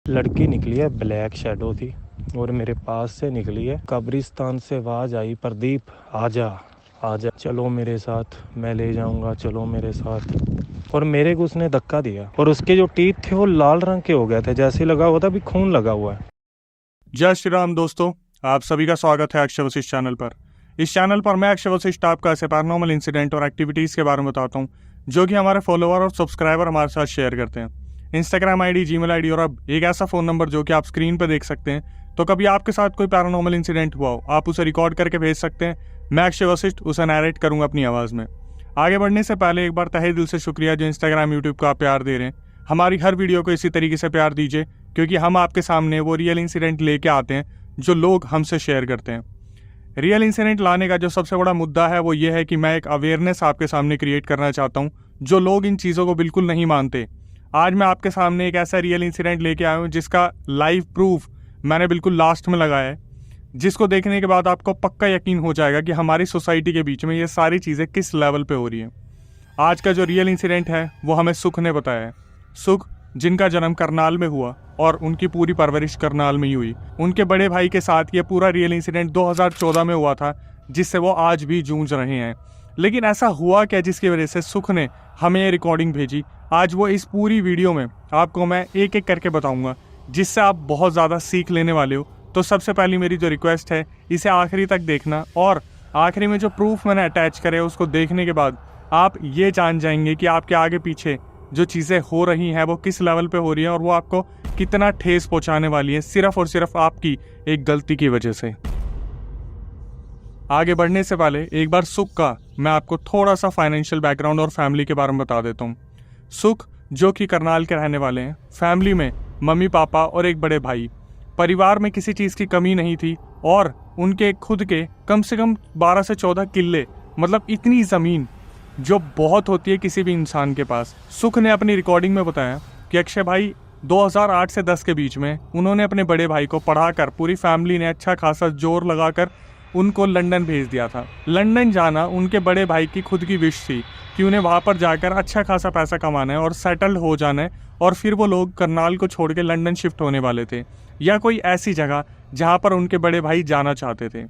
लड़की निकली है, ब्लैक शैडो थी और मेरे पास से निकली है। कब्रिस्तान से आवाज आई, प्रदीप आजा आजा, चलो मेरे साथ, मैं ले जाऊंगा, चलो मेरे साथ। और मेरे को उसने धक्का दिया और उसके जो टीथ थे वो लाल रंग के हो गए थे, जैसे लगा हुआ था अभी खून लगा हुआ है। जय श्री राम दोस्तों, आप सभी का स्वागत है अक्षय वशिष्ठ चैनल पर। इस चैनल पर मैं अक्षय वशिष्ठ आपको ऐसे पैरानॉर्मल इंसिडेंट और एक्टिविटीज़ के बारे में बताता हूँ जो कि हमारे फॉलोअर और सब्सक्राइबर हमारे साथ शेयर करते हैं। इंस्टाग्राम आईडी, जीमेल आईडी और अब एक ऐसा फ़ोन नंबर जो कि आप स्क्रीन पर देख सकते हैं। तो कभी आपके साथ कोई पैरानॉर्मल इंसिडेंट हुआ हो, आप उसे रिकॉर्ड करके भेज सकते हैं। मैं अक्षय वशिष्ठ उसे नैरेट करूँगा अपनी आवाज़ में। आगे बढ़ने से पहले एक बार तहे दिल से शुक्रिया जो इंस्टाग्राम, यूट्यूब को आप प्यार दे रहे हैं। हमारी हर वीडियो को इसी तरीके से प्यार दीजिए, क्योंकि हम आपके सामने वो रियल इंसिडेंट लेके आते हैं जो लोग हमसे शेयर करते हैं। रियल इंसिडेंट लाने का जो सबसे बड़ा मुद्दा है वो ये है कि मैं एक अवेयरनेस आपके सामने क्रिएट करना चाहता हूँ जो लोग इन चीज़ों को बिल्कुल नहीं मानते। आज मैं आपके सामने एक ऐसा रियल इंसिडेंट लेके आया हूँ जिसका लाइव प्रूफ मैंने बिल्कुल लास्ट में लगाया है, जिसको देखने के बाद आपको पक्का यकीन हो जाएगा कि हमारी सोसाइटी के बीच में ये सारी चीज़ें किस लेवल पे हो रही हैं। आज का जो रियल इंसिडेंट है वो हमें सुख ने बताया है। सुख, जिनका जन्म करनाल में हुआ और उनकी पूरी परवरिश करनाल में ही हुई। उनके बड़े भाई के साथ ये पूरा रियल इंसिडेंट 2014 में हुआ था, जिससे वो आज भी जूझ रहे हैं। लेकिन ऐसा हुआ क्या जिसकी वजह से सुख ने हमें ये रिकॉर्डिंग भेजी? आज वो इस पूरी वीडियो में आपको मैं एक एक करके बताऊंगा, जिससे आप बहुत ज़्यादा सीख लेने वाले हो। तो सबसे पहली मेरी जो रिक्वेस्ट है, इसे आखिरी तक देखना, और आखिरी में जो प्रूफ मैंने अटैच करे उसको देखने के बाद आप ये जान जाएंगे कि आपके आगे पीछे जो चीज़ें हो रही हैं वो किस लेवल पे हो रही हैं और वो आपको कितना ठेस पहुंचाने वाली है, सिर्फ और सिर्फ आपकी एक गलती की वजह से। आगे बढ़ने से पहले एक बार सुख का मैं आपको थोड़ा सा फाइनेंशियल बैकग्राउंड और फैमिली के बारे में बता देता हूँ। सुख जो कि करनाल के रहने वाले हैं। फैमिली में मम्मी पापा और एक बड़े भाई। परिवार में किसी चीज़ की कमी नहीं थी और उनके खुद के कम से कम 12 से 14 किल्ले, मतलब इतनी ज़मीन जो बहुत होती है किसी भी इंसान के पास। सुख ने अपनी रिकॉर्डिंग में बताया कि अक्षय भाई 2008 से 10 के बीच में उन्होंने अपने बड़े भाई को पढ़ाकर, पूरी फैमिली ने अच्छा खासा जोर लगाकर उनको लंदन भेज दिया था। लंदन जाना उनके बड़े भाई की खुद की विश थी कि उन्हें वहाँ पर जाकर अच्छा खासा पैसा कमाना है और सेटल्ड हो जाना है, और फिर वो लोग करनाल को छोड़ के लंदन शिफ्ट होने वाले थे, या कोई ऐसी जगह जहाँ पर उनके बड़े भाई जाना चाहते थे।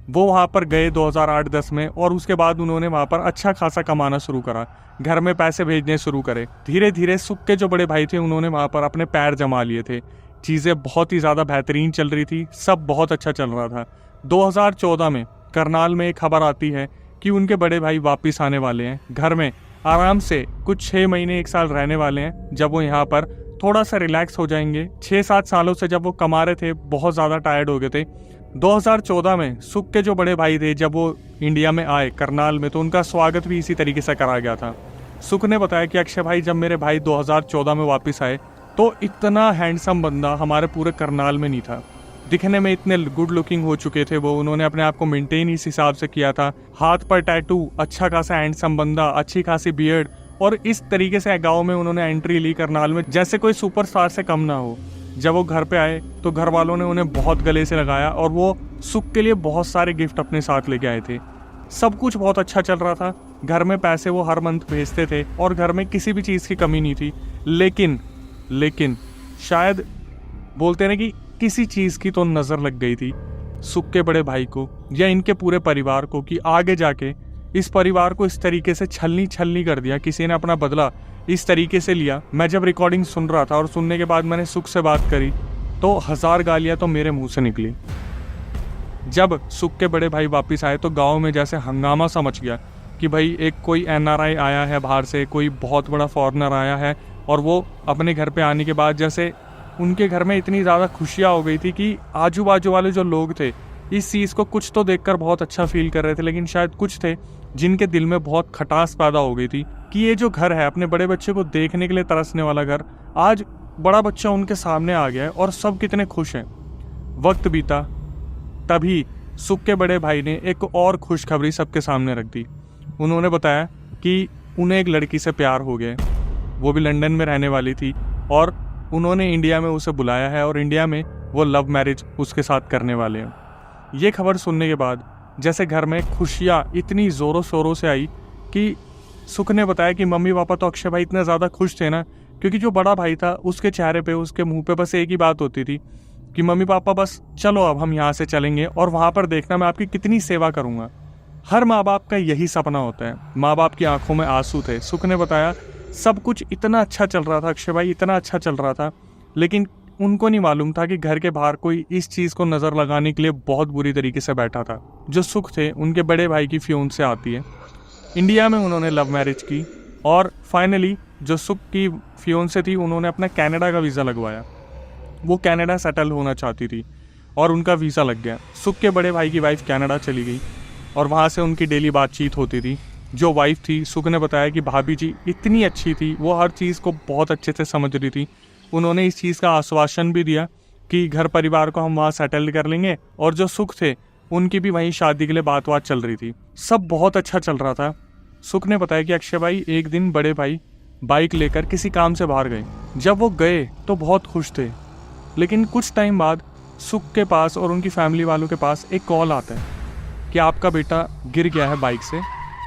वो वहाँ पर गए 2008-10 में, और उसके बाद उन्होंने वहाँ पर अच्छा खासा कमाना शुरू करा, घर में पैसे भेजने शुरू करे। धीरे धीरे सुख के जो बड़े भाई थे उन्होंने वहाँ पर अपने पैर जमा लिए थे। चीज़ें बहुत ही ज़्यादा बेहतरीन चल रही थी, सब बहुत अच्छा चल रहा था। 2014 में करनाल में एक खबर आती है कि उनके बड़े भाई वापस आने वाले हैं घर में, आराम से कुछ 6 महीने 1 साल रहने वाले हैं, जब वो यहाँ पर थोड़ा सा रिलैक्स हो जाएंगे। 6-7 सालों से जब वो कमा रहे थे बहुत ज़्यादा टायर्ड हो गए थे। 2014 में सुख के जो बड़े भाई थे जब वो इंडिया में आए करनाल में, तो उनका स्वागत भी इसी तरीके से करा गया था। सुख ने बताया कि अक्षय भाई, जब मेरे भाई 2014 में वापस आए तो इतना हैंडसम बंदा हमारे पूरे करनाल में नहीं था। दिखने में इतने गुड लुकिंग हो चुके थे वो, उन्होंने अपने आप को मेंटेन इस हिसाब से किया था। हाथ पर टैटू, अच्छा खासा हैंडसम बंदा, अच्छी खासी बियर्ड, और इस तरीके से गाँव में उन्होंने एंट्री ली करनाल में जैसे कोई सुपरस्टार से कम ना हो। जब वो घर पे आए तो घर वालों ने उन्हें बहुत गले से लगाया और वो सुख के लिए बहुत सारे गिफ्ट अपने साथ लेके आए थे। सब कुछ बहुत अच्छा चल रहा था, घर में पैसे वो हर मंथ भेजते थे और घर में किसी भी चीज़ की कमी नहीं थी। लेकिन शायद बोलते ना कि किसी चीज़ की तो नज़र लग गई थी सुख के बड़े भाई को या इनके पूरे परिवार को, कि आगे जाके इस परिवार को इस तरीके से छलनी कर दिया। किसी ने अपना बदला इस तरीके से लिया। मैं जब रिकॉर्डिंग सुन रहा था और सुनने के बाद मैंने सुख से बात करी तो 1000 गालियाँ तो मेरे मुंह से निकली। जब सुख के बड़े भाई वापस आए तो गांव में जैसे हंगामा सा मच गया कि भाई एक कोई NRI आया है बाहर से, कोई बहुत बड़ा फॉरेनर आया है, और वो अपने घर पे आने के बाद जैसे उनके घर में इतनी ज़्यादा खुशियाँ हो गई थी कि आजू बाजू वाले जो लोग थे इस चीज़ को कुछ तो देखकर बहुत अच्छा फील कर रहे थे, लेकिन शायद कुछ थे जिनके दिल में बहुत खटास पैदा हो गई थी कि ये जो घर है, अपने बड़े बच्चे को देखने के लिए तरसने वाला घर, आज बड़ा बच्चा उनके सामने आ गया है और सब कितने खुश हैं। वक्त बीता, तभी सुख के बड़े भाई ने एक और खुशखबरी सबके सामने रख दी। उन्होंने बताया कि उन्हें एक लड़की से प्यार हो गया, वो भी लंदन में रहने वाली थी, और उन्होंने इंडिया में उसे बुलाया है और इंडिया में वो लव मैरिज उसके साथ करने वाले हैं। ये खबर सुनने के बाद जैसे घर में खुशियाँ इतनी ज़ोरों शोरों से आई कि सुख ने बताया कि मम्मी पापा तो अक्षय भाई इतने ज़्यादा खुश थे ना क्योंकि जो बड़ा भाई था उसके चेहरे पे, उसके मुंह पे बस एक ही बात होती थी कि मम्मी पापा बस चलो अब हम यहाँ से चलेंगे और वहाँ पर देखना मैं आपकी कितनी सेवा करूँगा। हर माँ बाप का यही सपना होता है। माँ बाप की आंखों में आंसू थे। सुख ने बताया सब कुछ इतना अच्छा चल रहा था अक्षय भाई, इतना अच्छा चल रहा था, लेकिन उनको नहीं मालूम था कि घर के बाहर कोई इस चीज़ को नज़र लगाने के लिए बहुत बुरी तरीके से बैठा था। जो सुख थे उनके बड़े भाई की फियोंसे आती है। इंडिया में उन्होंने लव मैरिज की और फाइनली जो सुख की फियोंसे थी उन्होंने अपना कनाडा का वीज़ा लगवाया। वो कनाडा सेटल होना चाहती थी और उनका वीज़ा लग गया। सुख के बड़े भाई की वाइफ कनाडा चली गई और वहाँ से उनकी डेली बातचीत होती थी। जो वाइफ थी, सुख ने बताया कि भाभी जी इतनी अच्छी थी, वो हर चीज़ को बहुत अच्छे से समझ रही थी। उन्होंने इस चीज़ का आश्वासन भी दिया कि घर परिवार को हम वहाँ सेटल कर लेंगे, और जो सुख थे उनकी भी वहीं शादी के लिए बात चल रही थी। सब बहुत अच्छा चल रहा था। सुख ने बताया कि अक्षय भाई एक दिन बड़े भाई बाइक लेकर किसी काम से बाहर गए। जब वो गए तो बहुत खुश थे, लेकिन कुछ टाइम बाद सुख के पास और उनकी फैमिली वालों के पास एक कॉल आता है कि आपका बेटा गिर गया है बाइक से,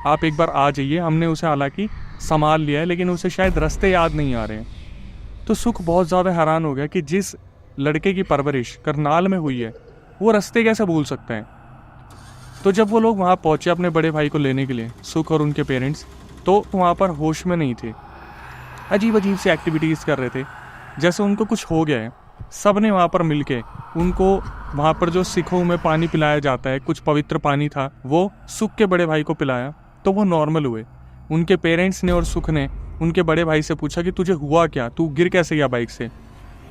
आप एक बार आ जाइए। हमने उसे हालांकि संभाल लिया है, लेकिन उसे शायद रास्ते याद नहीं आ रहे हैं। तो सुख बहुत ज़्यादा हैरान हो गया कि जिस लड़के की परवरिश करनाल में हुई है वो रास्ते कैसे भूल सकते हैं। तो जब वो लोग वहाँ पहुँचे अपने बड़े भाई को लेने के लिए, सुख और उनके पेरेंट्स, तो वहाँ पर होश में नहीं थे। अजीब अजीब सी एक्टिविटीज़ कर रहे थे, जैसे उनको कुछ हो गया है। सब ने वहाँ पर मिलके उनको वहाँ पर जो सिखों में पानी पिलाया जाता है, कुछ पवित्र पानी था, वो सुख के बड़े भाई को पिलाया तो वो नॉर्मल हुए। उनके पेरेंट्स ने और सुख ने उनके बड़े भाई से पूछा कि तुझे हुआ क्या, तू गिर कैसे गया बाइक से।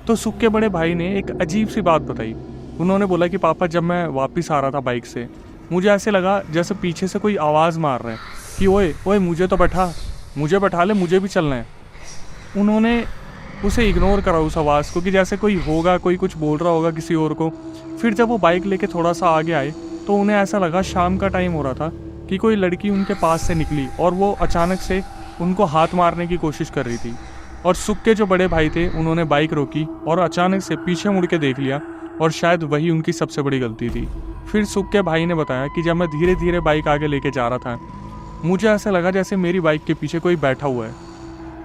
तो सुख के बड़े भाई ने एक अजीब सी बात बताई। उन्होंने बोला कि पापा जब मैं वापस आ रहा था बाइक से, मुझे ऐसे लगा जैसे पीछे से कोई आवाज़ मार रहा है कि ओए ओए मुझे तो बैठा, मुझे बैठा ले, मुझे भी चलना है। उन्होंने उसे इग्नोर करा उस आवाज़ को कि जैसे कोई होगा, कोई कुछ बोल रहा होगा किसी और को। फिर जब वो बाइक लेके थोड़ा सा आगे आए तो उन्हें ऐसा लगा शाम का टाइम हो रहा था कि कोई लड़की उनके पास से निकली और वो अचानक से उनको हाथ मारने की कोशिश कर रही थी। और सुख के जो बड़े भाई थे उन्होंने बाइक रोकी और अचानक से पीछे मुड़ के देख लिया, और शायद वही उनकी सबसे बड़ी गलती थी। फिर सुख के भाई ने बताया कि जब मैं धीरे धीरे बाइक आगे लेके जा रहा था, मुझे ऐसा लगा जैसे मेरी बाइक के पीछे कोई बैठा हुआ है।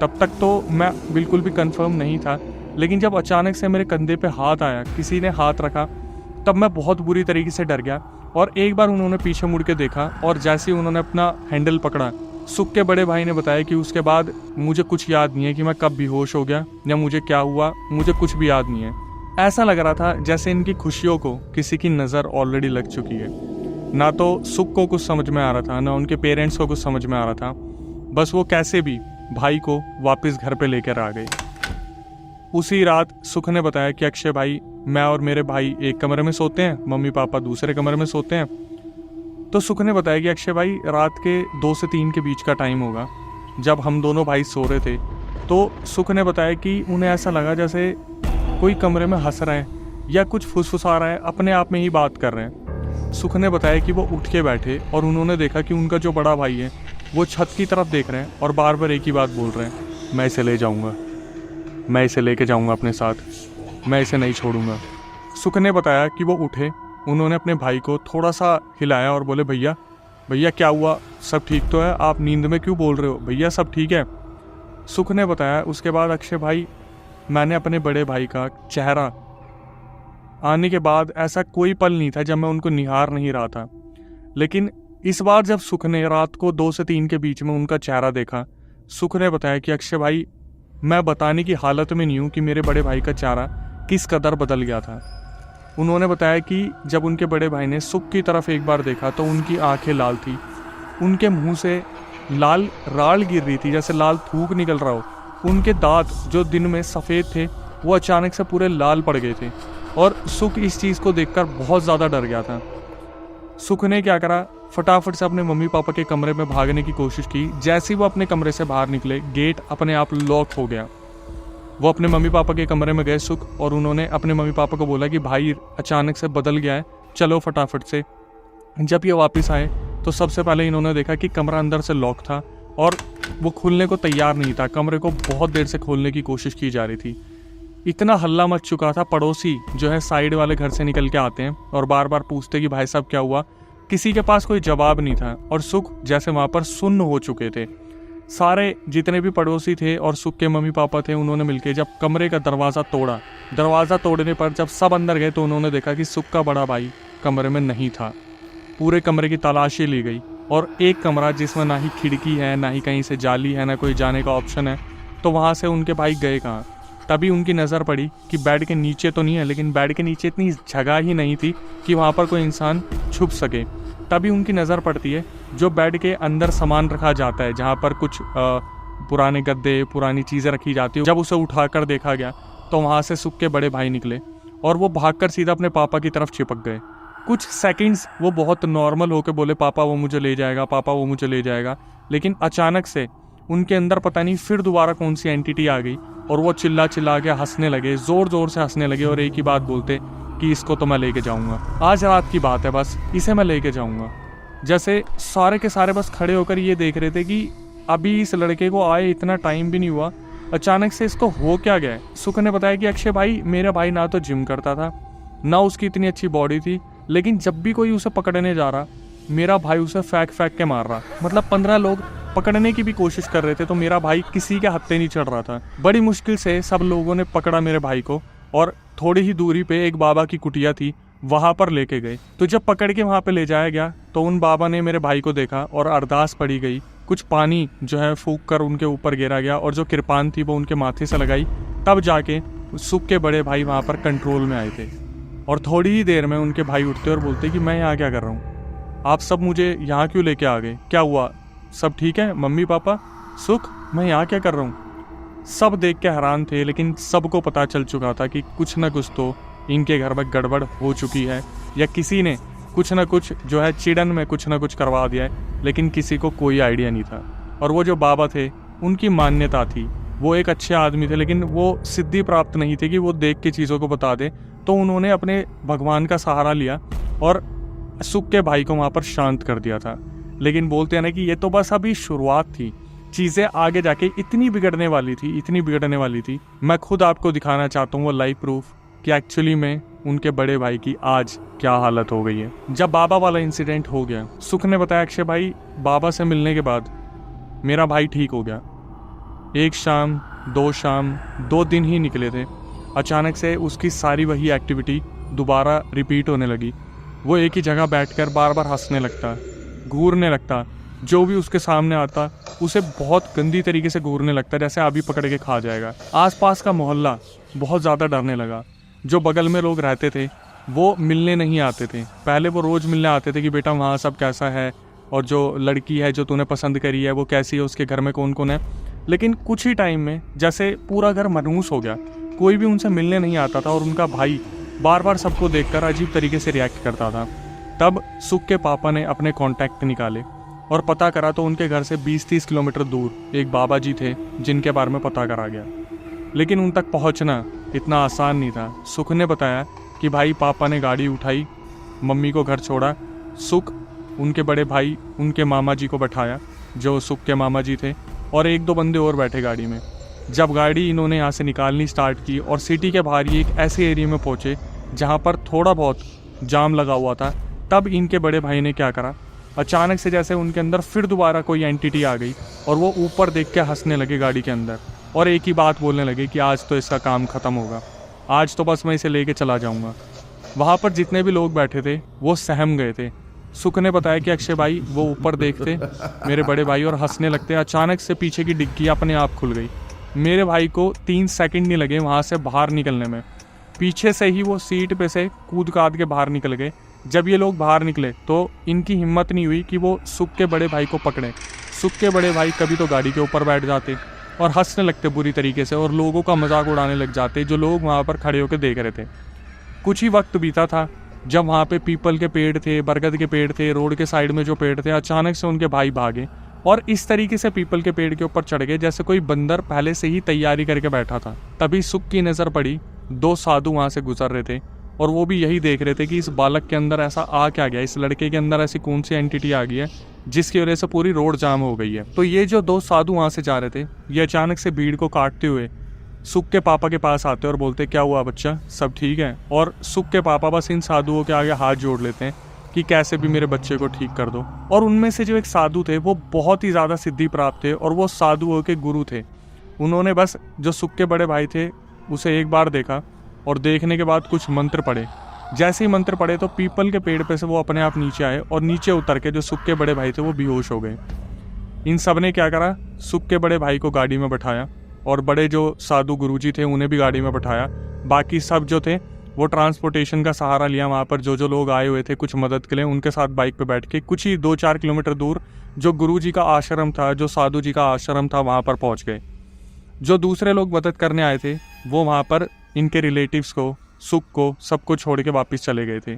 तब तक तो मैं बिल्कुल भी कंफर्म नहीं था, लेकिन जब अचानक से मेरे कंधे पे हाथ आया, किसी ने हाथ रखा, तब मैं बहुत बुरी तरीके से डर गया। और एक बार उन्होंने पीछे मुड़ के देखा और जैसे ही उन्होंने अपना हैंडल पकड़ा, सुख के बड़े भाई ने बताया कि उसके बाद मुझे कुछ याद नहीं है कि मैं कब बेहोश हो गया या मुझे क्या हुआ, मुझे कुछ भी याद नहीं है। ऐसा लग रहा था जैसे इनकी खुशियों को किसी की नज़र ऑलरेडी लग चुकी है। ना तो सुख को कुछ समझ में आ रहा था, ना उनके पेरेंट्स को कुछ समझ में आ रहा था। बस वो कैसे भी भाई को वापस घर पे लेकर आ गए। उसी रात सुख ने बताया कि अक्षय भाई, मैं और मेरे भाई एक कमरे में सोते हैं, मम्मी पापा दूसरे कमरे में सोते हैं। तो सुख ने बताया कि अक्षय भाई रात के 2 से 3 के बीच का टाइम होगा जब हम दोनों भाई सो रहे थे। तो सुख ने बताया कि उन्हें ऐसा लगा जैसे कोई कमरे में हंस रहा है या कुछ फुसफुसा रहा है, अपने आप में ही बात कर रहे हैं। सुख ने बताया कि वो उठ के बैठे और उन्होंने देखा कि उनका जो बड़ा भाई है वो छत की तरफ देख रहे हैं और बार बार एक ही बात बोल रहे हैं, मैं इसे ले जाऊंगा, मैं इसे लेके जाऊंगा अपने साथ, मैं इसे नहीं छोड़ूंगा। सुख ने बताया कि वो उठे, उन्होंने अपने भाई को थोड़ा सा हिलाया और बोले, भैया भैया क्या हुआ, सब ठीक तो है, आप नींद में क्यों बोल रहे हो, भैया सब ठीक है। सुख ने बताया उसके बाद अक्षय भाई, मैंने अपने बड़े भाई का चेहरा आने के बाद ऐसा कोई पल नहीं था जब मैं उनको निहार नहीं रहा था। लेकिन इस बार जब सुख ने रात को 2 से 3 के बीच में उनका चेहरा देखा, सुख ने बताया कि अक्षय भाई, मैं बताने की हालत में नहीं हूँ कि मेरे बड़े भाई का चेहरा किस कदर बदल गया था। उन्होंने बताया कि जब उनके बड़े भाई ने सुख की तरफ एक बार देखा तो उनकी आंखें लाल थी, उनके मुंह से लाल राल गिर रही थी, जैसे लाल थूक निकल रहा हो। उनके दांत जो दिन में सफ़ेद थे वो अचानक से पूरे लाल पड़ गए थे और सुख इस चीज़ को देखकर बहुत ज़्यादा डर गया था। सुख ने क्या करा, फटाफट से अपने मम्मी पापा के कमरे में भागने की कोशिश की। जैसे ही वो अपने कमरे से बाहर निकले, गेट अपने आप लॉक हो गया। वो अपने मम्मी पापा के कमरे में गए सुख, और उन्होंने अपने मम्मी पापा को बोला कि भाई अचानक से बदल गया है, चलो फटाफट से। जब ये वापस आए तो सबसे पहले इन्होंने देखा कि कमरा अंदर से लॉक था और वो खुलने को तैयार नहीं था। कमरे को बहुत देर से खोलने की कोशिश की जा रही थी। इतना हल्ला मच चुका था, पड़ोसी जो है साइड वाले घर से निकल के आते हैं और बार बार पूछते कि भाई साहब क्या हुआ। किसी के पास कोई जवाब नहीं था और सुख जैसे वहाँ पर सुन्न हो चुके थे। सारे जितने भी पड़ोसी थे और सुख के मम्मी पापा थे, उन्होंने मिलकर जब कमरे का दरवाज़ा तोड़ा, दरवाज़ा तोड़ने पर जब सब अंदर गए तो उन्होंने देखा कि सुख का बड़ा भाई कमरे में नहीं था। पूरे कमरे की तलाशी ली गई और एक कमरा जिसमें ना ही खिड़की है, ना ही कहीं से जाली है, ना कोई जाने का ऑप्शन है, तो वहाँ से उनके भाई गए कहाँ। तभी उनकी नज़र पड़ी कि बेड के नीचे तो नहीं है, लेकिन बेड के नीचे इतनी जगह ही नहीं थी कि वहाँ पर कोई इंसान छुप सके। तभी उनकी नज़र पड़ती है जो बेड के अंदर सामान रखा जाता है, जहाँ पर कुछ पुराने गद्दे, पुरानी चीज़ें रखी जाती है। जब उसे उठाकर देखा गया तो वहाँ से सुख के बड़े भाई निकले और वो भागकर सीधा अपने पापा की तरफ चिपक गए। कुछ सेकंड्स वो बहुत नॉर्मल होकर बोले, पापा वो मुझे ले जाएगा, पापा वो मुझे ले जाएगा। लेकिन अचानक से उनके अंदर पता नहीं फिर दोबारा कौन सी एंटिटी आ गई और वो चिल्ला चिल्ला के हंसने लगे, ज़ोर ज़ोर से हंसने लगे और एक ही बात बोलते कि इसको तो मैं लेके जाऊंगा, आज रात की बात है, बस इसे मैं लेके जाऊंगा। जैसे सारे के सारे बस खड़े होकर ये देख रहे थे कि अभी इस लड़के को आए इतना टाइम भी नहीं हुआ, अचानक से इसको हो क्या गया है। सुख ने बताया कि अक्षय भाई, मेरा भाई ना तो जिम करता था, ना उसकी इतनी अच्छी बॉडी थी, लेकिन जब भी कोई उसे पकड़ने जा रहा, मेरा भाई उसे फेंक फेंक के मार रहा। मतलब 15 लोग पकड़ने की भी कोशिश कर रहे थे तो मेरा भाई किसी के हत्थे नहीं चढ़ रहा था। बड़ी मुश्किल से सब लोगों ने पकड़ा मेरे भाई को और थोड़ी ही दूरी पे एक बाबा की कुटिया थी, वहाँ पर लेके गए। तो जब पकड़ के वहाँ पे ले जाया गया तो उन बाबा ने मेरे भाई को देखा और अरदास पड़ी गई, कुछ पानी जो है फूंक कर उनके ऊपर गिरा गया और जो कृपान थी वो उनके माथे से लगाई। तब जाके सुख के बड़े भाई वहाँ पर कंट्रोल में आए थे और थोड़ी ही देर में उनके भाई उठते और बोलते कि मैं यहाँ क्या कर रहा हूँ, आप सब मुझे यहाँ क्यों लेके आ गए, क्या हुआ, सब ठीक है मम्मी पापा, सुख मैं यहाँ क्या कर रहा हूँ। सब देख के हैरान थे, लेकिन सबको पता चल चुका था कि कुछ ना कुछ तो इनके घर में गड़बड़ हो चुकी है या किसी ने कुछ ना कुछ जो है चिड़न में कुछ ना कुछ करवा दिया है, लेकिन किसी को कोई आइडिया नहीं था। और वो जो बाबा थे उनकी मान्यता थी, वो एक अच्छे आदमी थे, लेकिन वो सिद्धि प्राप्त नहीं थे कि वो देख के चीज़ों को बता दे। तो उन्होंने अपने भगवान का सहारा लिया और सुख के भाई को वहाँ पर शांत कर दिया था। लेकिन बोलते हैं ना कि ये तो बस अभी शुरुआत थी, चीज़ें आगे जाके इतनी बिगड़ने वाली थी, इतनी बिगड़ने वाली थी। मैं खुद आपको दिखाना चाहता हूँ वो लाइव प्रूफ कि एक्चुअली में उनके बड़े भाई की आज क्या हालत हो गई है। जब बाबा वाला इंसिडेंट हो गया, सुख ने बताया अक्षय भाई, बाबा से मिलने के बाद मेरा भाई ठीक हो गया। एक शाम, 2 शाम, 2 दिन ही निकले थे, अचानक से उसकी सारी वही एक्टिविटी दोबारा रिपीट होने लगी। वो एक ही जगह बैठकर बार बार हंसने लगता, घूरने लगता, जो भी उसके सामने आता उसे बहुत गंदी तरीके से घूरने लगता, जैसे अभी पकड़ के खा जाएगा। आसपास का मोहल्ला बहुत ज़्यादा डरने लगा। जो बगल में लोग रहते थे वो मिलने नहीं आते थे। पहले वो रोज़ मिलने आते थे कि बेटा वहाँ सब कैसा है, और जो लड़की है जो तूने पसंद करी है वो कैसी है, उसके घर में कौन कौन है। लेकिन कुछ ही टाइम में जैसे पूरा घर मनहूस हो गया, कोई भी उनसे मिलने नहीं आता था और उनका भाई बार बार सबको देखकर अजीब तरीके से रिएक्ट करता था। तब सुख के पापा ने अपने कॉन्टैक्ट निकाले और पता करा तो उनके घर से 20-30 किलोमीटर दूर एक बाबा जी थे जिनके बारे में पता करा गया। लेकिन उन तक पहुंचना इतना आसान नहीं था। सुख ने बताया कि भाई पापा ने गाड़ी उठाई, मम्मी को घर छोड़ा, सुख उनके बड़े भाई उनके मामा जी को बैठाया जो सुख के मामा जी थे, और 1-2 बंदे और बैठे गाड़ी में। जब गाड़ी इन्होंने यहाँ से निकालनी स्टार्ट की और सिटी के बाहर ये एक ऐसे एरिया में पहुँचे जहाँ पर थोड़ा बहुत जाम लगा हुआ था, तब इनके बड़े भाई ने क्या करा, अचानक से जैसे उनके अंदर फिर दोबारा कोई एंटिटी आ गई और वो ऊपर देख के हंसने लगे गाड़ी के अंदर और एक ही बात बोलने लगे कि आज तो इसका काम ख़त्म होगा, आज तो बस मैं इसे लेके चला जाऊंगा। वहाँ पर जितने भी लोग बैठे थे वो सहम गए थे। सुख ने बताया कि अक्षय भाई वो ऊपर देखते मेरे बड़े भाई और हंसने लगते। अचानक से पीछे की डिग्गी अपने आप खुल गई। मेरे भाई को 3 सेकंड नहीं लगे वहाँ से बाहर निकलने में। पीछे से ही वो सीट पे से कूद काद के बाहर निकल गए। जब ये लोग बाहर निकले तो इनकी हिम्मत नहीं हुई कि वो सुख के बड़े भाई को पकड़े। सुख के बड़े भाई कभी तो गाड़ी के ऊपर बैठ जाते और हंसने लगते बुरी तरीके से और लोगों का मजाक उड़ाने लग जाते जो लोग वहाँ पर खड़े होकर देख रहे थे। कुछ ही वक्त बीता था जब वहाँ पे पीपल के पेड़ थे, बरगद के पेड़ थे, रोड के साइड में जो पेड़ थे, अचानक से उनके भाई भागे और इस तरीके से पीपल के पेड़ के ऊपर चढ़ गए जैसे कोई बंदर पहले से ही तैयारी करके बैठा था। तभी सुख की नज़र पड़ी, 2 साधु वहाँ से गुजर रहे थे और वो भी यही देख रहे थे कि इस बालक के अंदर ऐसा आ क्या गया, इस लड़के के अंदर ऐसी कौन सी एंटिटी आ गई है जिसकी वजह से पूरी रोड जाम हो गई है। तो ये जो 2 साधु वहाँ से जा रहे थे ये अचानक से भीड़ को काटते हुए सुख के पापा के पास आते और बोलते क्या हुआ बच्चा, सब ठीक है। और सुख के पापा बस इन साधुओं के आगे हाथ जोड़ लेते हैं कि कैसे भी मेरे बच्चे को ठीक कर दो। और उनमें से जो एक साधु थे वो बहुत ही ज़्यादा सिद्धि प्राप्त थे और वो साधुओं के गुरु थे। उन्होंने बस जो सुख के बड़े भाई थे उसे एक बार देखा और देखने के बाद कुछ मंत्र पढ़े। जैसे ही मंत्र पढ़े तो पीपल के पेड़ पे से वो अपने आप नीचे आए और नीचे उतर के जो सुख के बड़े भाई थे वो बेहोश हो गए। इन सब ने क्या करा, सुख के बड़े भाई को गाड़ी में बैठाया और बड़े जो साधु गुरुजी थे उन्हें भी गाड़ी में बैठाया। बाकी सब जो थे वो ट्रांसपोर्टेशन का सहारा लिया। वहाँ पर जो लोग आए हुए थे कुछ मदद के लिए, उनके साथ बाइक पे बैठ के कुछ ही 2-4 किलोमीटर दूर जो गुरुजी का आश्रम था, जो साधु जी का आश्रम था, वहाँ पर पहुँच गए। जो दूसरे लोग मदद करने आए थे वो वहाँ पर इनके रिलेटिव्स को, सुख को, सबको छोड़ के वापस चले गए थे।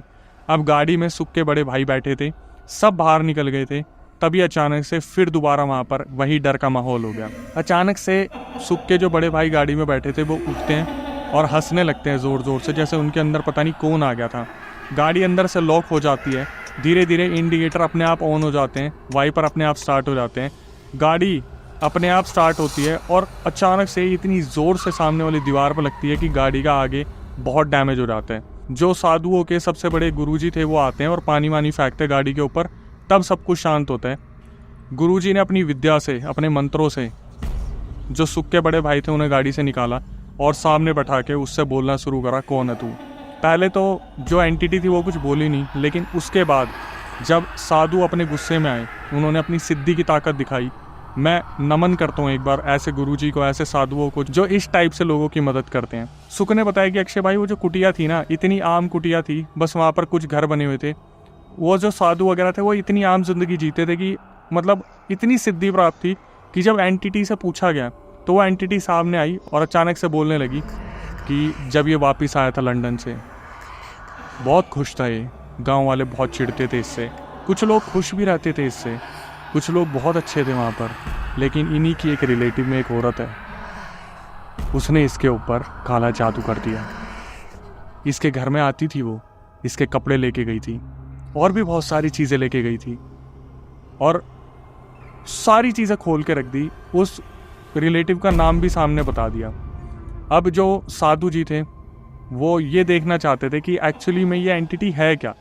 अब गाड़ी में सुख के बड़े भाई बैठे थे, सब बाहर निकल गए थे। तभी अचानक से फिर दोबारा वहाँ पर वही डर का माहौल हो गया। अचानक से सुख के जो बड़े भाई गाड़ी में बैठे थे वो उठते हैं और हंसने लगते हैं ज़ोर ज़ोर से, जैसे उनके अंदर पता नहीं कौन आ गया था। गाड़ी अंदर से लॉक हो जाती है, धीरे धीरे इंडिकेटर अपने आप ऑन हो जाते हैं, वाइपर अपने आप स्टार्ट हो जाते हैं, गाड़ी अपने आप स्टार्ट होती है और अचानक से इतनी ज़ोर से सामने वाली दीवार पर लगती है कि गाड़ी का आगे बहुत डैमेज हो जाता है। जो साधुओं के सबसे बड़े गुरुजी थे वो आते हैं और पानी वानी फेंकते गाड़ी के ऊपर, तब सब कुछ शांत होता है। गुरुजी ने अपनी विद्या से, अपने मंत्रों से जो सुख के बड़े भाई थे उन्हें गाड़ी से निकाला और सामने बैठा के उससे बोलना शुरू करा, कौन है तू। पहले तो जो एंटिटी थी वो कुछ बोली नहीं, लेकिन उसके बाद जब साधु अपने गुस्से में आए, उन्होंने अपनी सिद्धि की ताकत दिखाई। मैं नमन करता हूँ एक बार ऐसे गुरुजी को, ऐसे साधुओं को जो इस टाइप से लोगों की मदद करते हैं। सुख ने बताया कि अक्षय भाई वो जो कुटिया थी ना, इतनी आम कुटिया थी, बस वहाँ पर कुछ घर बने हुए थे। वो जो साधु वगैरह थे वो इतनी आम जिंदगी जीते थे कि मतलब इतनी सिद्धि प्राप्त थी कि जब एंटिटी से पूछा गया तो वो एंटिटी सामने आई और अचानक से बोलने लगी कि जब ये वापस आया था लंदन से बहुत खुश था ये, गांव वाले बहुत चिढ़ते थे इससे, कुछ लोग खुश भी रहते थे इससे, कुछ लोग बहुत अच्छे थे वहाँ पर, लेकिन इन्हीं की एक रिलेटिव में एक औरत है, उसने इसके ऊपर काला जादू कर दिया। इसके घर में आती थी वो, इसके कपड़े लेके गई थी और भी बहुत सारी चीज़ें लेके गई थी और सारी चीज़ें खोल के रख दी। उस रिलेटिव का नाम भी सामने बता दिया। अब जो साधु जी थे वो ये देखना चाहते थे कि एक्चुअली में ये एंटिटी है क्या।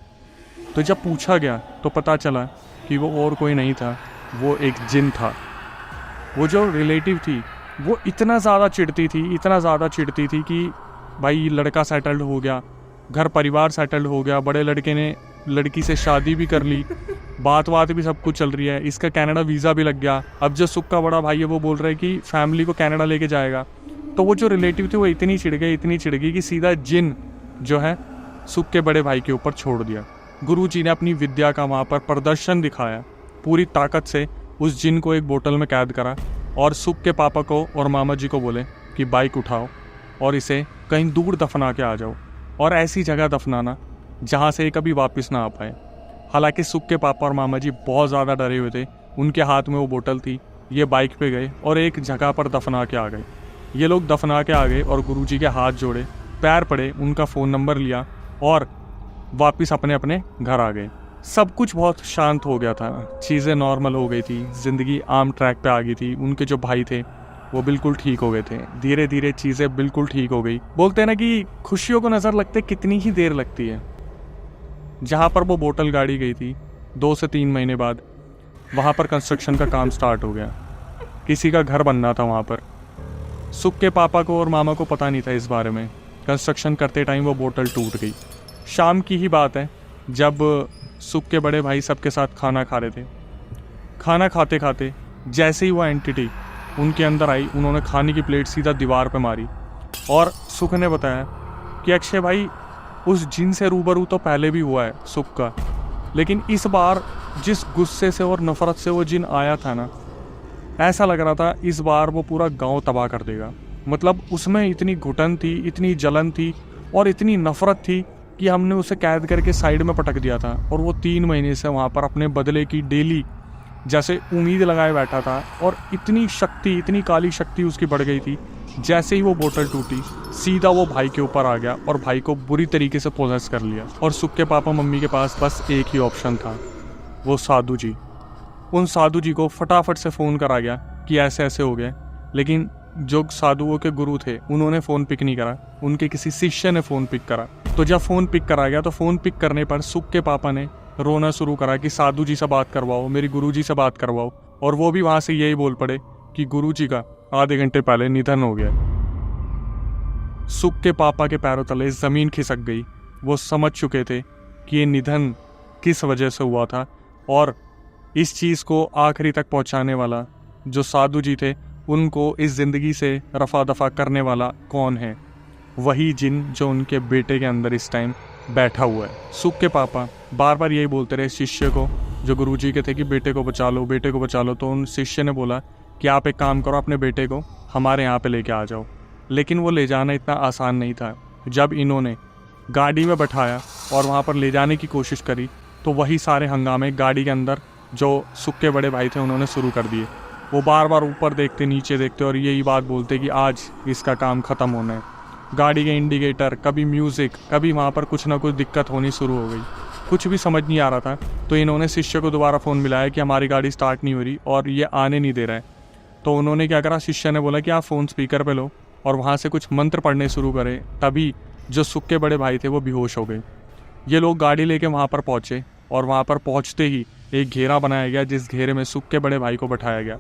तो जब पूछा गया तो पता चला कि वो और कोई नहीं था, वो एक जिन था। वो जो रिलेटिव थी वो इतना ज़्यादा चिढ़ती थी, इतना ज़्यादा चिढ़ती थी कि भाई लड़का सेटल्ड हो गया, घर परिवार सेटल्ड हो गया, बड़े लड़के ने लड़की से शादी भी कर ली, बात भी सब कुछ चल रही है, इसका कनाडा वीज़ा भी लग गया। अब जो सुख का बड़ा भाई है वो बोल रहा है कि फैमिली को कनाडा लेके जाएगा। तो वो जो रिलेटिव थे वो इतनी चिढ़ गई कि सीधा जिन जो है सुख के बड़े भाई के ऊपर छोड़ दिया। गुरुजी ने अपनी विद्या का वहाँ पर प्रदर्शन दिखाया, पूरी ताकत से उस जिन को एक बोतल में कैद करा और सुख के पापा को और मामा जी को बोले कि बाइक उठाओ और इसे कहीं दूर दफना के आ जाओ, और ऐसी जगह दफनाना जहाँ से ये कभी वापस ना आ पाए। हालांकि सुख के पापा और मामा जी बहुत ज़्यादा डरे हुए थे, उनके हाथ में वो बोतल थी, ये बाइक पे गए और एक जगह पर दफना के आ गए। ये लोग दफना के आ गए और गुरुजी के हाथ जोड़े, पैर पड़े, उनका फ़ोन नंबर लिया और वापस अपने अपने घर आ गए। सब कुछ बहुत शांत हो गया था, चीज़ें नॉर्मल हो गई थी, ज़िंदगी आम ट्रैक पे आ गई थी। उनके जो भाई थे वो बिल्कुल ठीक हो गए थे, धीरे धीरे चीज़ें बिल्कुल ठीक हो गई। बोलते हैं ना कि खुशियों को नज़र लगते कितनी ही देर लगती है। जहाँ पर वो बोतल गाड़ी गई थी 2 से 3 महीने बाद वहाँ पर कंस्ट्रक्शन का काम स्टार्ट हो गया, किसी का घर बनना था वहाँ पर। सुख के पापा को और मामा को पता नहीं था इस बारे में। कंस्ट्रक्शन करते टाइम वो बोतल टूट गई। शाम की ही बात है जब सुख के बड़े भाई सबके साथ खाना खा रहे थे। खाना खाते खाते जैसे ही वो एंटिटी उनके अंदर आई, उन्होंने खाने की प्लेट सीधा दीवार पे मारी और सुख ने बताया कि अक्षय भाई उस जिन से रूबरू तो पहले भी हुआ है सुख का, लेकिन इस बार जिस गुस्से से और नफ़रत से वो जिन आया था ना, ऐसा लग रहा था इस बार वो पूरा गांव तबाह कर देगा। मतलब उसमें इतनी घुटन थी, इतनी जलन थी और इतनी नफ़रत थी कि हमने उसे कैद करके साइड में पटक दिया था और वो 3 महीने से वहाँ पर अपने बदले की डेली जैसे उम्मीद लगाए बैठा था। और इतनी शक्ति, इतनी काली शक्ति उसकी बढ़ गई थी, जैसे ही वो बोतल टूटी सीधा वो भाई के ऊपर आ गया और भाई को बुरी तरीके से पोजेस कर लिया। और सुख के पापा मम्मी के पास बस एक ही ऑप्शन था, वो साधु जी। उन साधु जी को फटाफट से फ़ोन करा गया कि ऐसे ऐसे हो गए, लेकिन जो साधुओं के गुरु थे उन्होंने फ़ोन पिक नहीं करा, उनके किसी शिष्य ने फ़ोन पिक करा। तो जब फ़ोन पिक करा गया तो फ़ोन पिक करने पर सुख के पापा ने रोना शुरू करा कि साधु जी से बात करवाओ, मेरी गुरुजी से बात करवाओ। और वो भी वहाँ से यही बोल पड़े कि गुरुजी का आधे घंटे पहले निधन हो गया। सुख के पापा के पैरों तले ज़मीन खिसक गई। वो समझ चुके थे कि ये निधन किस वजह से हुआ था और इस चीज़ को आखिरी तक पहुंचाने वाला जो साधु जी थे, उनको इस ज़िंदगी से रफा दफा करने वाला कौन है? वही जिन जो उनके बेटे के अंदर इस टाइम बैठा हुआ है। सुख के पापा बार बार यही बोलते रहे शिष्य को, जो गुरुजी के थे, कि बेटे को बचा लो, बेटे को बचा लो। तो उन शिष्य ने बोला कि आप एक काम करो, अपने बेटे को हमारे यहाँ पे लेके आ जाओ। लेकिन वो ले जाना इतना आसान नहीं था। जब इन्होंने गाड़ी में बैठाया और वहाँ पर ले जाने की कोशिश करी तो वही सारे हंगामे गाड़ी के अंदर जो सुख के बड़े भाई थे उन्होंने शुरू कर दिए। वो बार बार ऊपर देखते, नीचे देखते और यही बात बोलते कि आज इसका काम ख़त्म होना है। गाड़ी के इंडिकेटर, कभी म्यूज़िक, कभी वहाँ पर कुछ ना कुछ दिक्कत होनी शुरू हो गई। कुछ भी समझ नहीं आ रहा था। तो इन्होंने शिष्य को दोबारा फ़ोन मिलाया कि हमारी गाड़ी स्टार्ट नहीं हो रही और ये आने नहीं दे रहा है। तो उन्होंने क्या करा, शिष्य ने बोला कि आप फ़ोन स्पीकर पे लो और वहाँ से कुछ मंत्र पढ़ने शुरू करें। तभी जो सुख के बड़े भाई थे वो बेहोश हो गए। ये लोग गाड़ी लेके वहाँ पर पहुँचे और वहाँ पर पहुँचते ही एक घेरा बनाया गया, जिस घेरे में सुख के बड़े भाई को बैठाया गया।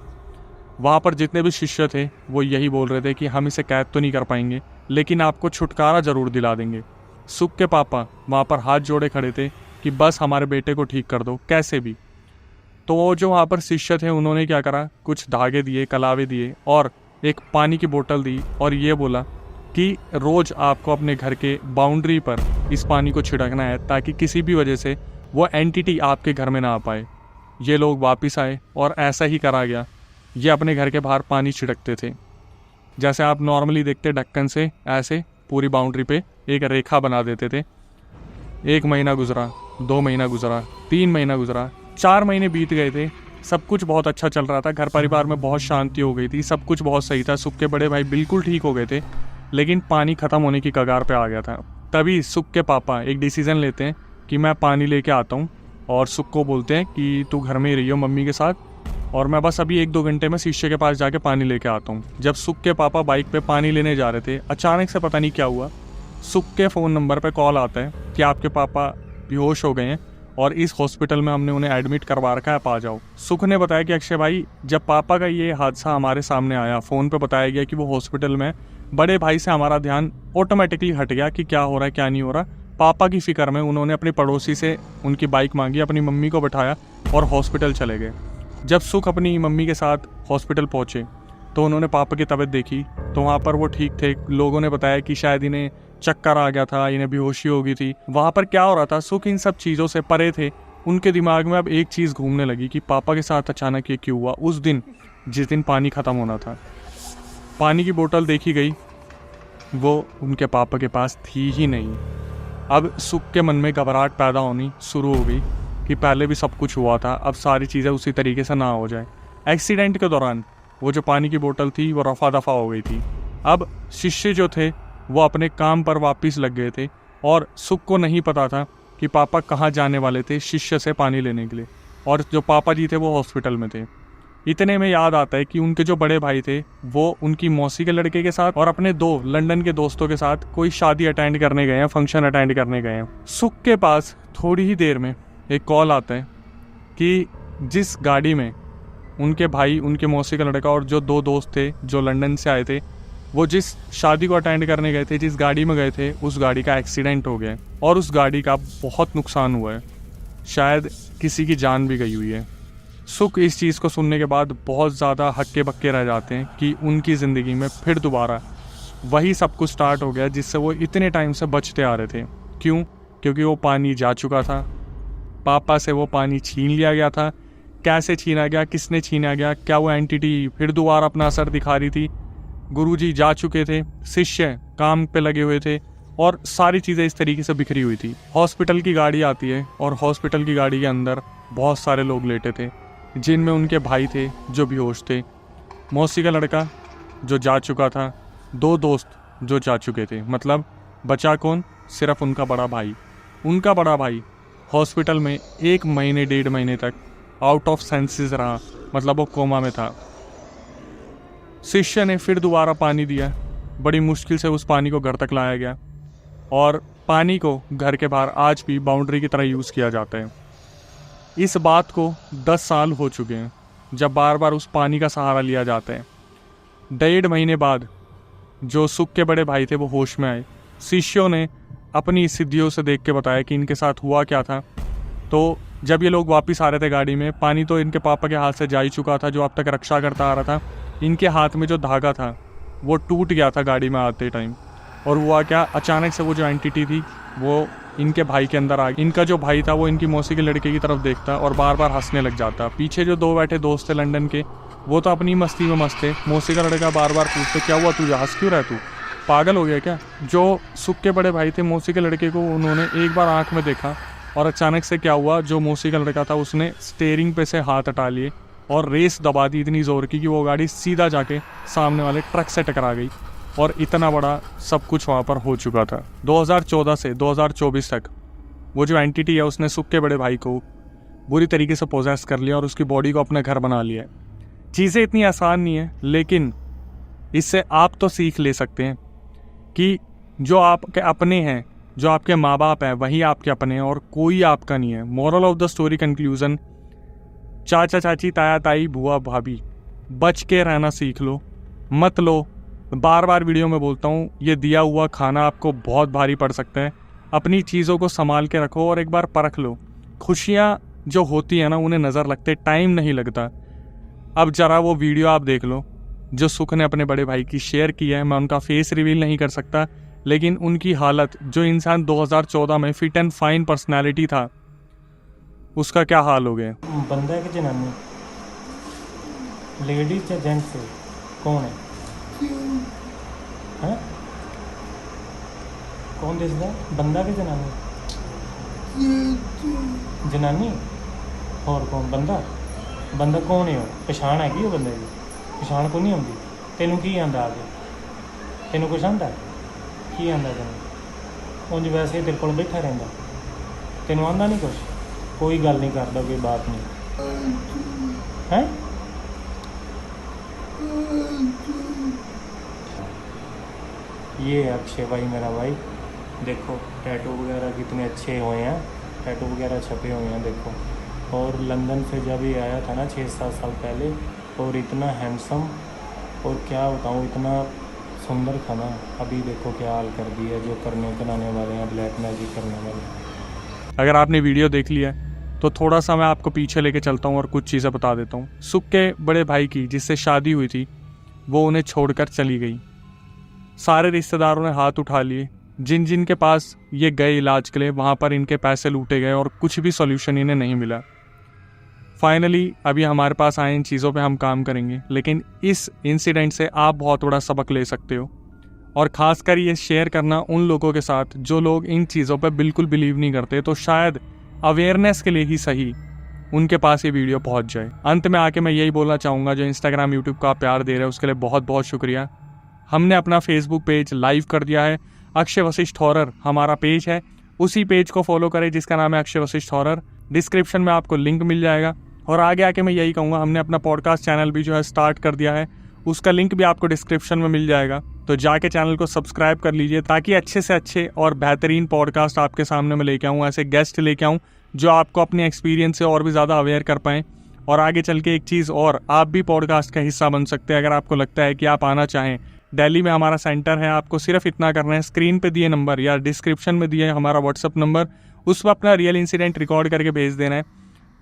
वहाँ पर जितने भी शिष्य थे वो यही बोल रहे थे कि हम इसे कैद तो नहीं कर पाएंगे, लेकिन आपको छुटकारा ज़रूर दिला देंगे। सुख के पापा वहाँ पर हाथ जोड़े खड़े थे कि बस हमारे बेटे को ठीक कर दो कैसे भी। तो वो जो वहाँ पर शिष्य थे उन्होंने क्या करा, कुछ धागे दिए, कलावे दिए और एक पानी की बोतल दी और ये बोला कि रोज़ आपको अपने घर के बाउंड्री पर इस पानी को छिड़कना है ताकि किसी भी वजह से वो एंटिटी आपके घर में ना आ पाए। ये लोग वापस आए और ऐसा ही करा गया। ये अपने घर के बाहर पानी छिड़कते थे, जैसे आप नॉर्मली देखते ढक्कन से ऐसे पूरी बाउंड्री पे एक रेखा बना देते थे। 1 महीना गुजरा, 2 महीना गुजरा, 3 महीना गुजरा, 4 महीने बीत गए थे। सब कुछ बहुत अच्छा चल रहा था, घर परिवार में बहुत शांति हो गई थी, सब कुछ बहुत सही था। सुख के बड़े भाई बिल्कुल ठीक हो गए थे, लेकिन पानी ख़त्म होने की कगार पे आ गया था। तभी सुख के पापा एक डिसीज़न लेते हैं कि मैं पानी लेके आता हूँ और सुख को बोलते हैं कि तू घर में ही रहियो मम्मी के साथ और मैं बस अभी 1-2 घंटे में शिष्य के पास जाके पानी लेके आता हूँ। जब सुख के पापा बाइक पे पानी लेने जा रहे थे, अचानक से पता नहीं क्या हुआ, सुख के फ़ोन नंबर पे कॉल आता है कि आपके पापा बेहोश हो गए हैं और इस हॉस्पिटल में हमने उन्हें एडमिट करवा रखा है, आप आ जाओ। सुख ने बताया कि अक्षय भाई, जब पापा का ये हादसा हमारे सामने आया, फ़ोन पे बताया गया कि वो हॉस्पिटल में, बड़े भाई से हमारा ध्यान ऑटोमेटिकली हट गया कि क्या हो रहा है क्या नहीं हो रहा। पापा की फ़िक्र में उन्होंने अपने पड़ोसी से उनकी बाइक मांगी, अपनी मम्मी को बैठाया और हॉस्पिटल चले गए। जब सुख अपनी मम्मी के साथ हॉस्पिटल पहुँचे तो उन्होंने पापा की तबीयत देखी तो वहाँ पर वो ठीक थे। लोगों ने बताया कि शायद इन्हें चक्कर आ गया था, इन्हें बेहोशी हो गई थी। वहाँ पर क्या हो रहा था, सुख इन सब चीज़ों से परे थे। उनके दिमाग में अब एक चीज़ घूमने लगी कि पापा के साथ अचानक ये क्यों हुआ। उस दिन जिस दिन पानी ख़त्म होना था, पानी की बोतल देखी गई, वो उनके पापा के पास थी ही नहीं। अब सुख के मन में घबराहट पैदा होनी शुरू हो गई कि पहले भी सब कुछ हुआ था, अब सारी चीज़ें उसी तरीके से ना हो जाए। एक्सीडेंट के दौरान वो जो पानी की बोतल थी वो रफा दफा हो गई थी। अब शिष्य जो थे वो अपने काम पर वापस लग गए थे और सुख को नहीं पता था कि पापा कहाँ जाने वाले थे शिष्य से पानी लेने के लिए, और जो पापा जी थे वो हॉस्पिटल में थे। इतने में याद आता है कि उनके जो बड़े भाई थे वो उनकी मौसी के लड़के के साथ और अपने 2 लंदन के दोस्तों के साथ कोई शादी अटेंड करने गए हैं, फंक्शन अटेंड करने गए हैं। सुख के पास थोड़ी ही देर में एक कॉल आता है कि जिस गाड़ी में उनके भाई, उनके मौसी का लड़का और जो 2 दोस्त थे जो लंदन से आए थे, वो जिस शादी को अटेंड करने गए थे, जिस गाड़ी में गए थे, उस गाड़ी का एक्सीडेंट हो गया और उस गाड़ी का बहुत नुकसान हुआ है। शायद किसी की जान भी गई हुई है। सुख इस चीज़ को सुनने के बाद बहुत ज़्यादा हक्के बक्के रह जाते हैं कि उनकी ज़िंदगी में फिर दोबारा वही सब कुछ स्टार्ट हो गया जिससे वो इतने टाइम से बचते आ रहे थे। क्यों? क्योंकि वो पानी जा चुका था, पापा से वो पानी छीन लिया गया था। कैसे छीना गया, किसने छीना गया, क्या वो एंटिटी फिर दोबारा अपना असर दिखा रही थी? गुरुजी जा चुके थे, शिष्य काम पे लगे हुए थे और सारी चीज़ें इस तरीके से बिखरी हुई थी। हॉस्पिटल की गाड़ी आती है और हॉस्पिटल की गाड़ी के अंदर बहुत सारे लोग लेटे थे, जिनमें उनके भाई थे जो बेहोश थे, मौसी का लड़का जो जा चुका था, 2 दोस्त जो जा चुके थे। मतलब बचा कौन? सिर्फ उनका बड़ा भाई। उनका बड़ा भाई हॉस्पिटल में 1 महीने 1.5 महीने तक आउट ऑफ सेंसेस रहा, मतलब वो कोमा में था। शिष्य ने फिर दोबारा पानी दिया, बड़ी मुश्किल से उस पानी को घर तक लाया गया और पानी को घर के बाहर आज भी बाउंड्री की तरह यूज़ किया जाता है। इस बात को 10 साल हो चुके हैं जब बार बार उस पानी का सहारा लिया जाता है। 1.5 महीने बाद जो सुख के बड़े भाई थे वो होश में आए। शिष्यों ने अपनी सिद्धियों से देख के बताया कि इनके साथ हुआ क्या था। तो जब ये लोग वापस आ रहे थे गाड़ी में, पानी तो इनके पापा के हाथ से जा ही चुका था जो अब तक रक्षा करता आ रहा था। इनके हाथ में जो धागा था वो टूट गया था गाड़ी में आते टाइम। और हुआ क्या, अचानक से वो जो एंटिटी थी वो इनके भाई के अंदर आ गई। इनका जो भाई था वो इनकी मौसी के लड़के की तरफ देखता और बार बार हंसने लग जाता। पीछे जो 2 बैठे दोस्त थे लंदन के, वो तो अपनी मस्ती में मस्त थे। मौसी का लड़का बार बार पूछते, क्या हुआ तुझे, हंस क्यों रहा, तू पागल हो गया क्या? जो सुख के बड़े भाई थे, मौसी के लड़के को उन्होंने एक बार आंख में देखा और अचानक से क्या हुआ, जो मौसी का लड़का था उसने स्टीयरिंग पे से हाथ हटा लिए और रेस दबा दी इतनी ज़ोर की कि वो गाड़ी सीधा जाके सामने वाले ट्रक से टकरा गई। और इतना बड़ा सब कुछ वहाँ पर हो चुका था। 2014 से 2024 तक वो जो एंटिटी है उसने सुख के बड़े भाई को बुरी तरीके से पोजेस कर लिया और उसकी बॉडी को अपना घर बना लिया। चीज़ें इतनी आसान नहीं है, लेकिन इससे आप तो सीख ले सकते हैं कि जो आपके अपने हैं, जो आपके माँ बाप हैं, वही आपके अपने हैं और कोई आपका नहीं है। Moral of the story conclusion, चाचा चाची ताया ताई बुआ भाभी, बच के रहना सीख लो, मत लो। बार बार वीडियो में बोलता हूँ, ये दिया हुआ खाना आपको बहुत भारी पड़ सकता है। अपनी चीज़ों को संभाल के रखो और एक बार परख लो। खुशियाँ जो होती है ना, उन्हें नज़र लगते टाइम नहीं लगता। अब ज़रा वो वीडियो आप देख लो जो सुख ने अपने बड़े भाई की शेयर की है। मैं उनका फेस रिवील नहीं कर सकता, लेकिन उनकी हालत, जो इंसान 2014 में फिट एंड फाइन पर्सनैलिटी था, उसका क्या हाल हो गया। बंदा है कि जनानी, लेडीज या जेंट्स है, कौन है? हैं? कौन दिसदा, बंदा कि जनानी? जनानी और कौन? बंदा। बंदा कौन है? पछाण हैगी बंदे की? पछाण को नहीं आती? तेनों की आंदा आगे? तेनों कुछ आंदा? की आंदा तेनों? उंज वैसे तेरे कोल बैठा रहिंदा, तेनों आंदा नहीं कुछ? कोई गल नहीं करता, कोई बात नहीं है? ये अक्षय भाई मेरा भाई, देखो टैटू वगैरह कितने अच्छे हुए हैं, टैटू वगैरह छपे हुए हैं देखो। और लंदन से जब ये आया था ना 6-7 साल पहले, और इतना हैंडसम, और क्या बताऊँ, इतना सुंदर था ना। अभी देखो क्या हाल कर दिया, जो करने कराने वाले हैं, ब्लैक मैजिक करने वाले। अगर आपने वीडियो देख लिया तो थोड़ा सा मैं आपको पीछे लेके चलता हूँ और कुछ चीज़ें बता देता हूँ। सुख के बड़े भाई की जिससे शादी हुई थी वो उन्हें छोड़कर चली गई। सारे रिश्तेदारों ने हाथ उठा लिए, जिन जिन के पास ये गए इलाज के लिए, वहाँ पर इनके पैसे लूटे गए और कुछ भी सॉल्यूशन इन्हें नहीं मिला। फाइनली अभी हमारे पास आए, इन चीज़ों पे हम काम करेंगे, लेकिन इस इंसिडेंट से आप बहुत बड़ा सबक ले सकते हो। और ख़ासकर ये शेयर करना उन लोगों के साथ जो लोग इन चीज़ों पे बिल्कुल बिलीव नहीं करते, तो शायद अवेयरनेस के लिए ही सही उनके पास ये वीडियो पहुंच जाए। अंत में आके मैं यही बोलना चाहूँगा, जो इंस्टाग्राम यूट्यूब का प्यार दे रहे हैं उसके लिए बहुत बहुत शुक्रिया। हमने अपना फेसबुक पेज लाइव कर दिया है, अक्षय वशिष्ठ हॉरर हमारा पेज है, उसी पेज को फॉलो करें जिसका नाम है अक्षय वशिष्ठ हॉरर। डिस्क्रिप्शन में आपको लिंक मिल जाएगा। और आगे आके मैं यही कहूँगा, हमने अपना पॉडकास्ट चैनल भी जो है स्टार्ट कर दिया है, उसका लिंक भी आपको डिस्क्रिप्शन में मिल जाएगा। तो जाके चैनल को सब्सक्राइब कर लीजिए ताकि अच्छे से अच्छे और बेहतरीन पॉडकास्ट आपके सामने में लेके आऊँ, ऐसे गेस्ट लेके आऊँ जो आपको अपने एक्सपीरियंस से और भी ज़्यादा अवेयर कर पाएँ। और आगे चल के एक चीज़ और, आप भी पॉडकास्ट का हिस्सा बन सकते हैं अगर आपको लगता है कि आप आना चाहें। दिल्ली में हमारा सेंटर है, आपको सिर्फ इतना करना है, स्क्रीन पे दिए नंबर या डिस्क्रिप्शन में दिए हमारा व्हाट्सअप नंबर, उस पर अपना रियल इंसिडेंट रिकॉर्ड करके भेज देना है।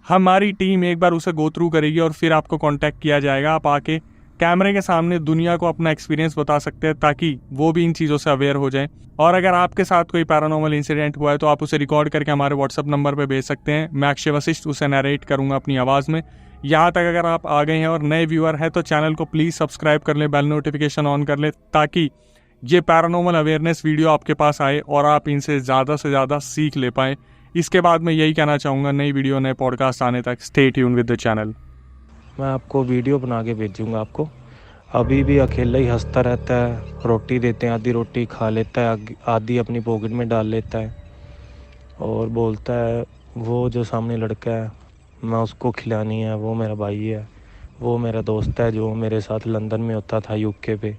हमारी टीम एक बार उसे गो थ्रू करेगी और फिर आपको कांटेक्ट किया जाएगा। आप आके कैमरे के सामने दुनिया को अपना एक्सपीरियंस बता सकते हैं ताकि वो भी इन चीज़ों से अवेयर हो जाए। और अगर आपके साथ कोई पैरानॉर्मल इंसिडेंट हुआ है तो आप उसे रिकॉर्ड करके हमारे व्हाट्सअप नंबर पर भेज सकते हैं। मैं अक्षय वशिष्ठ उसे नरेट करूँगा अपनी आवाज़ में। यहाँ तक अगर आप आ गए हैं और नए व्यूअर हैं तो चैनल को प्लीज़ सब्सक्राइब कर लें, बेल नोटिफिकेशन ऑन कर लें ताकि ये पैरानॉर्मल अवेयरनेस वीडियो आपके पास आए और आप इनसे ज़्यादा से ज़्यादा सीख ले पाएँ। इसके बाद मैं यही कहना चाहूँगा, नई वीडियो नए पॉडकास्ट आने तक stay tune with the channel. मैं आपको वीडियो बना के भेजूँगा आपको। अभी भी अकेला ही हंसता रहता है, रोटी देते हैं आधी रोटी खा लेता है, आधी अपनी पॉकेट में डाल लेता है और बोलता है वो जो सामने लड़का है मैं उसको खिलानी है, वो मेरा भाई है, वो मेरा दोस्त है जो मेरे साथ लंदन में होता था यूके पे।